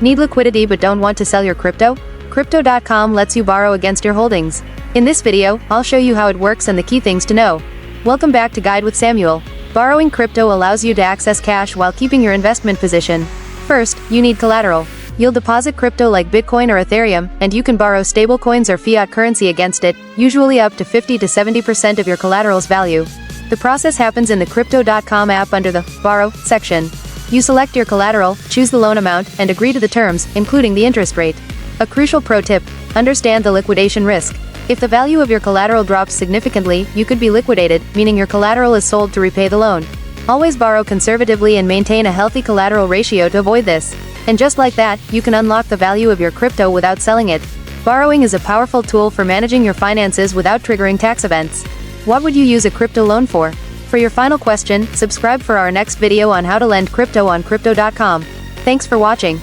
Need liquidity but don't want to sell your crypto? Crypto.com lets you borrow against your holdings. In this video, I'll show you how it works and the key things to know. Welcome back to Guide with Samuel. Borrowing crypto allows you to access cash while keeping your investment position. First, you need collateral. You'll deposit crypto like Bitcoin or Ethereum, and you can borrow stablecoins or fiat currency against it, usually up to 50 to 70% of your collateral's value. The process happens in the Crypto.com app under the Borrow section. You select your collateral, choose the loan amount, and agree to the terms, including the interest rate. A crucial pro tip: understand the liquidation risk. If the value of your collateral drops significantly, you could be liquidated, meaning your collateral is sold to repay the loan. Always borrow conservatively and maintain a healthy collateral ratio to avoid this. And just like that, you can unlock the value of your crypto without selling it. Borrowing is a powerful tool for managing your finances without triggering tax events. What would you use a crypto loan for? For your final question, subscribe for our next video on how to lend crypto on Crypto.com. Thanks for watching.